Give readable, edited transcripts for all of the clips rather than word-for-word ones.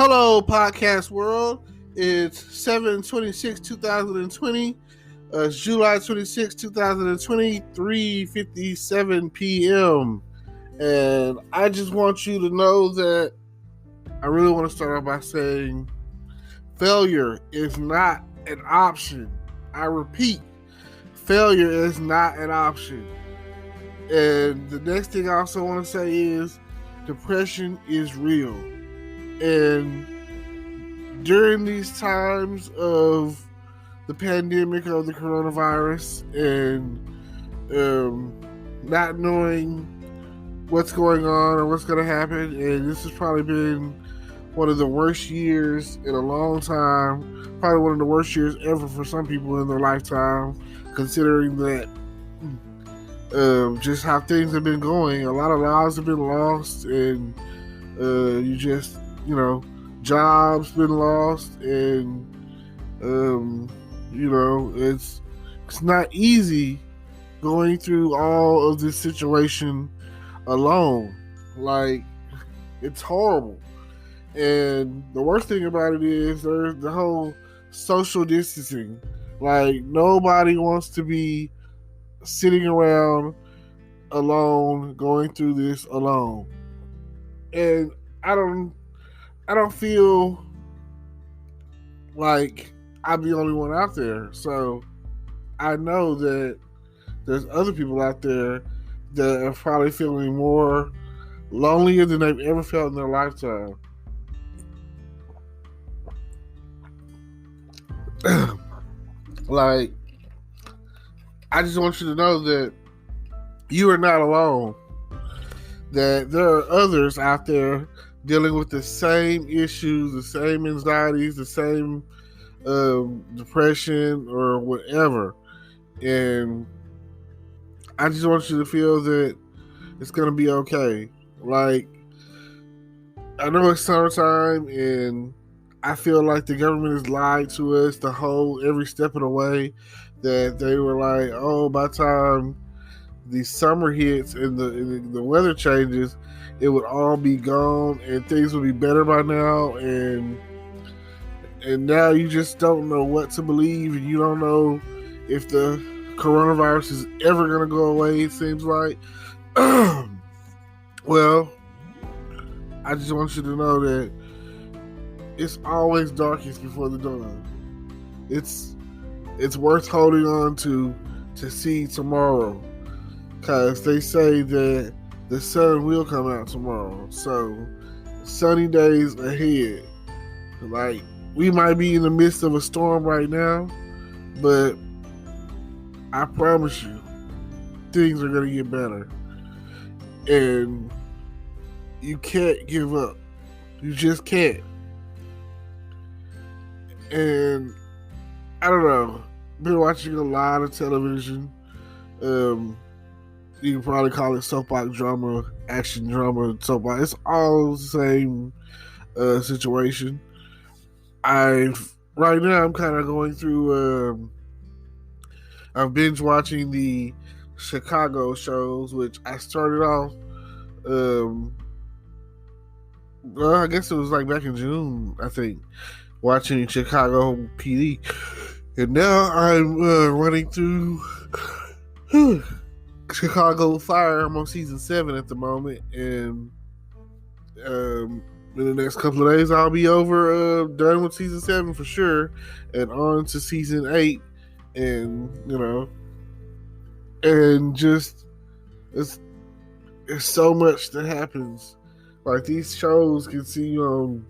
Hello, podcast world. It's 7/26/2020. It's July 26, 2020, 3:57 p.m. And I just want you to know that I really want to start off by saying failure is not an option. I repeat, failure is not an option. And the next thing I also want to say is depression is real. And during these times of the pandemic of the coronavirus and not knowing what's going on or what's going to happen, and this has probably been one of the worst years in a long time, probably one of the worst years ever for some people in their lifetime, considering that just how things have been going. A lot of lives have been lost, and jobs been lost, and it's not easy going through all of this situation alone. Like, it's horrible. And the worst thing about it is there's the whole social distancing. Like, nobody wants to be sitting around alone going through this alone. And I don't feel like I'm the only one out there. So I know that there's other people out there that are probably feeling more lonelier than they've ever felt in their lifetime. Like, I just want you to know that you are not alone. That there are others out there dealing with the same issues, the same anxieties, the same depression or whatever. And I just want you to feel that it's going to be okay. Like, I know it's summertime, and I feel like the government has lied to us the whole every step of the way. That they were like, oh, by the time the summer hits and the weather changes, it would all be gone and things would be better by now. And now you just don't know what to believe, and you don't know if the coronavirus is ever going to go away, it seems like. Well, I just want you to know that it's always darkest before the dawn. It's worth holding on to see tomorrow, because they say that the sun will come out tomorrow. So, sunny days ahead. Like, we might be in the midst of a storm right now, but I promise you, things are going to get better. And you can't give up. You just can't. And I don't know. Been watching a lot of television. You can probably call it soap opera drama, action drama, soap opera. It's all the same situation. Right now I'm kind of going through. I'm binge watching the Chicago shows, which I started off. Well, I guess it was like back in June, I think, watching Chicago PD. And now I'm running through Chicago Fire. I'm on season 7 at the moment. And in the next couple of days, I'll be done with season 7 for sure. And on to season 8. And, and just, there's so much that happens. Like, these shows can see you on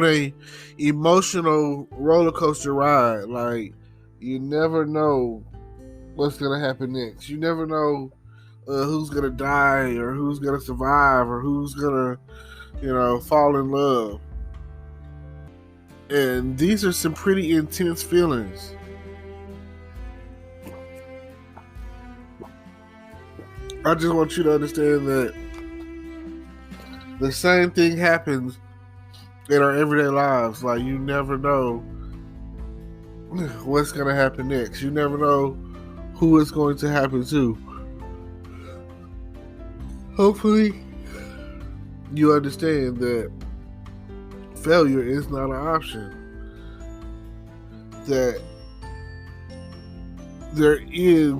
a emotional roller coaster ride. Like, you never know what's gonna happen next. You never know who's gonna die or who's gonna survive or who's gonna, fall in love. And these are some pretty intense feelings. I just want you to understand that the same thing happens in our everyday lives. Like, you never know what's going to happen next. You never know who it's going to happen to. Hopefully, you understand that failure is not an option. That you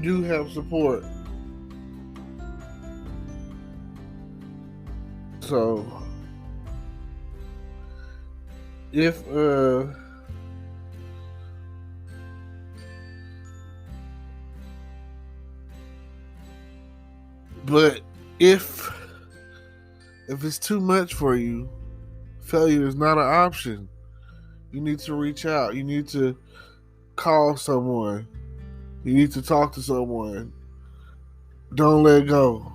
do have support. So, if but if it's too much for you, failure is not an option. You need to reach out. You need to call someone. You need to talk to someone. Don't let go.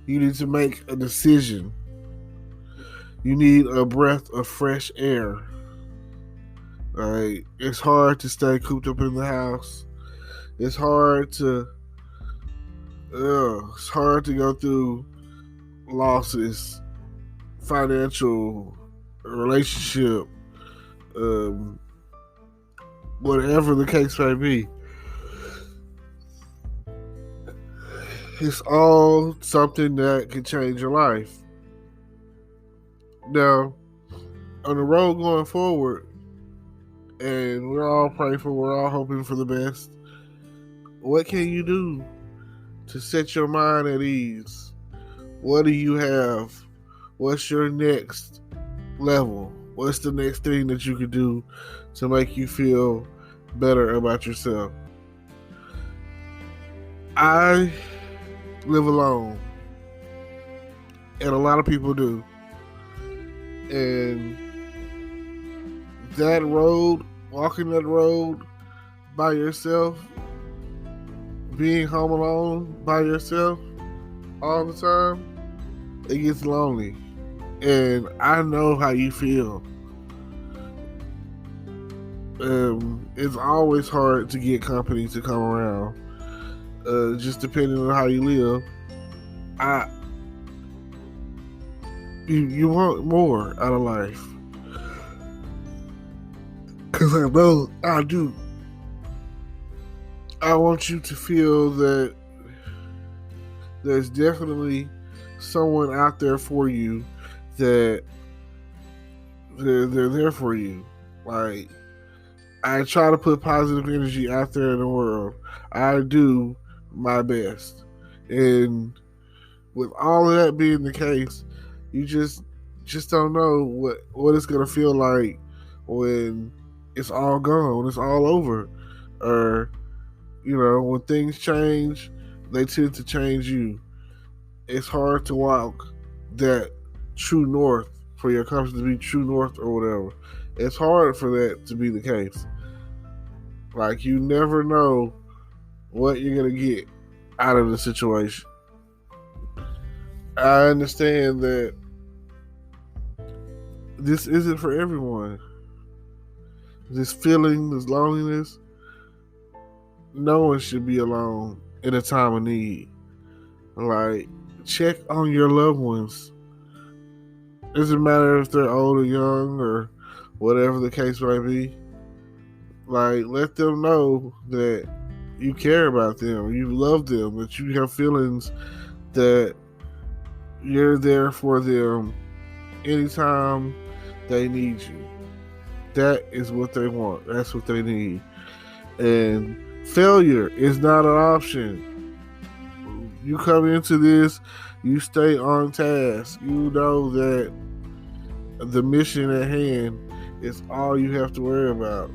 You need to make a decision. You need a breath of fresh air. Right? It's hard to stay cooped up in the house. It's hard to go through losses, financial, relationship, whatever the case may be. It's all something that can change your life. Now, on the road going forward, and we're all praying for, we're all hoping for the best. What can you do to set your mind at ease? What do you have? What's your next level? What's the next thing that you could do to make you feel better about yourself? I live alone, and a lot of people do. And that road, walking that road by yourself, being home alone by yourself all the time, it gets lonely. And I know how you feel. It's always hard to get company to come around. Just depending on how you live. You want more out of life. Because I know I do. I want you to feel that there's definitely someone out there for you, that they're there for you. Like, I try to put positive energy out there in the world. I do my best. And with all of that being the case, you just don't know what it's going to feel like when it's all gone, when it's all over. Or, when things change, they tend to change you. It's hard to walk that true north, for your compass to be true north or whatever. It's hard for that to be the case. Like, you never know what you're going to get out of the situation. I understand that this isn't for everyone. This feeling, this loneliness, no one should be alone in a time of need. Like, check on your loved ones. Doesn't matter if they're old or young or whatever the case might be. Like, let them know that you care about them, you love them, that you have feelings, that you're there for them anytime they need you. That is what they want. That's what they need. And failure is not an option. You come into this, you stay on task. You know that the mission at hand is all you have to worry about.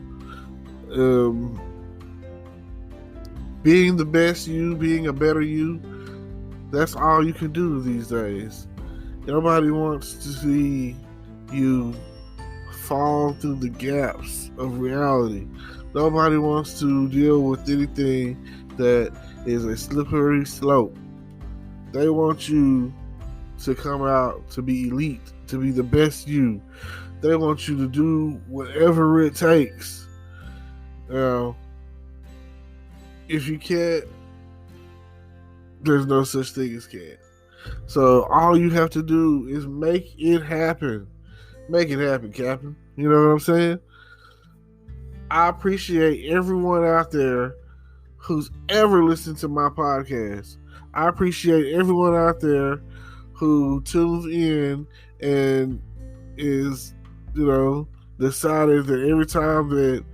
Being the best you, being a better you, that's all you can do these days. Nobody wants to see you fall through the gaps of reality. Nobody wants to deal with anything that is a slippery slope. They want you to come out to be elite, to be the best you. They want you to do whatever it takes. Now, if you can't, there's no such thing as can't. So all you have to do is make it happen. Make it happen, Captain. You know what I'm saying? I appreciate everyone out there who's ever listened to my podcast. I appreciate everyone out there who tunes in and is, decided that every time that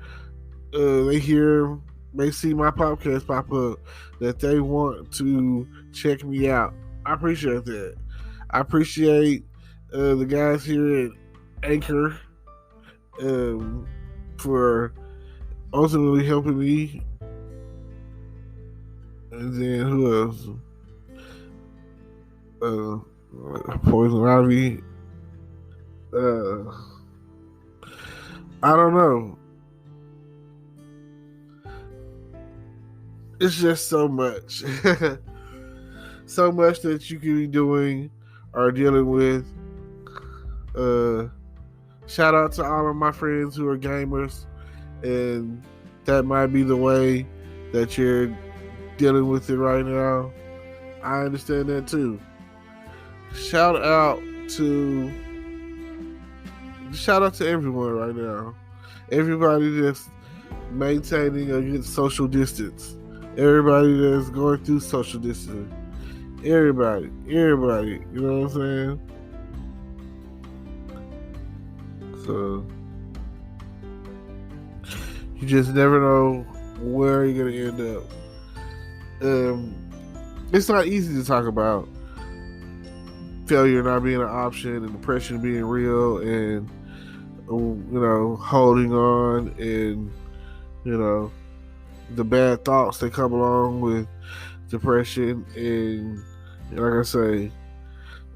they see my podcast pop up, that they want to check me out. I appreciate that. I appreciate the guys here at Anchor for ultimately helping me. And then who else? Poison Ivy. I don't know. It's just so much. So much that you can be doing or dealing with. Shout out to all of my friends who are gamers, and that might be the way that you're dealing with it right now. I understand that too. Shout out to everyone right now. Everybody that's maintaining a good social distance. Everybody that's going through social distancing. Everybody, you know what I'm saying? So you just never know where you're gonna end up. It's not easy to talk about failure not being an option and depression being real, and holding on, and the bad thoughts that come along with depression. And like I say,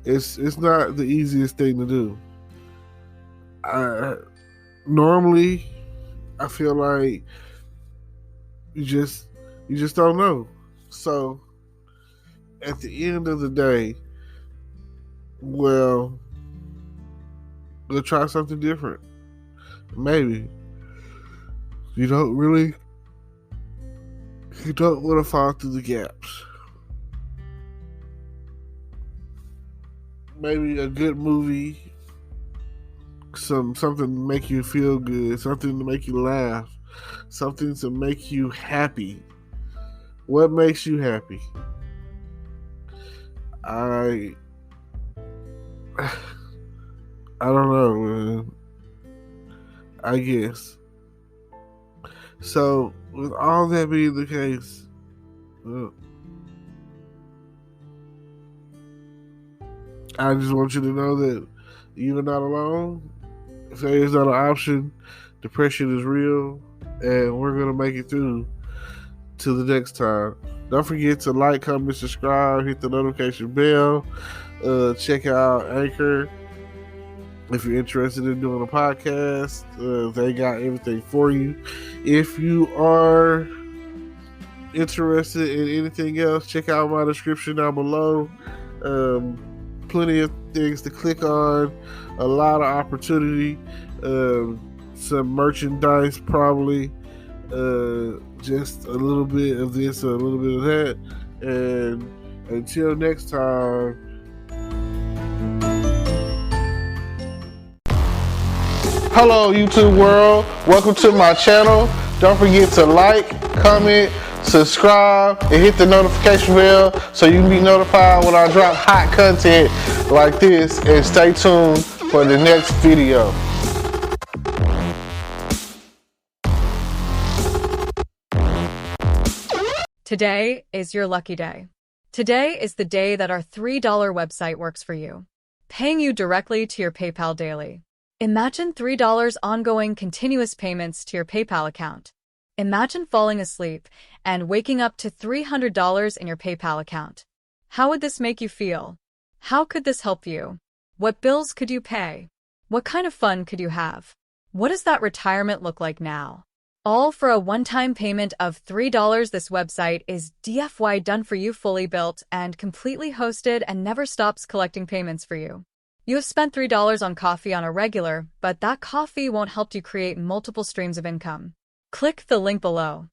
it's not the easiest thing to do. Normally I feel like you just don't know. So at the end of the day, well, we'll try something different. Maybe you don't want to fall through the gaps. Maybe a good movie, something to make you feel good, something to make you laugh, something to make you happy. What makes you happy? I don't know, man. I guess. So, with all that being the case, I just want you to know that you're not alone. Failure is not an option. Depression is real, and we're gonna make it through to the next time. Don't forget to like, comment, subscribe, hit the notification bell. Check out Anchor if you're interested in doing a podcast. They got everything for you. If you are interested in anything else, check out my description down below. Plenty of things to click on, a lot of opportunity, some merchandise probably, just a little bit of this, a little bit of that, and until next time. Hello YouTube world, welcome to my channel. Don't forget to like, comment, subscribe, and hit the notification bell so you can be notified when I drop hot content like this, and stay tuned for the next video. Today is your lucky day. Today is the day that our $3 website works for you, paying you directly to your PayPal daily. Imagine $3 ongoing continuous payments to your PayPal account. Imagine falling asleep and waking up to $300 in your PayPal account. How would this make you feel? How could this help you? What bills could you pay? What kind of fun could you have? What does that retirement look like now? All for a one-time payment of $3. This website is DFY done for you, fully built and completely hosted, and never stops collecting payments for you. You have spent $3 on coffee on a regular, but that coffee won't help you create multiple streams of income. Click the link below.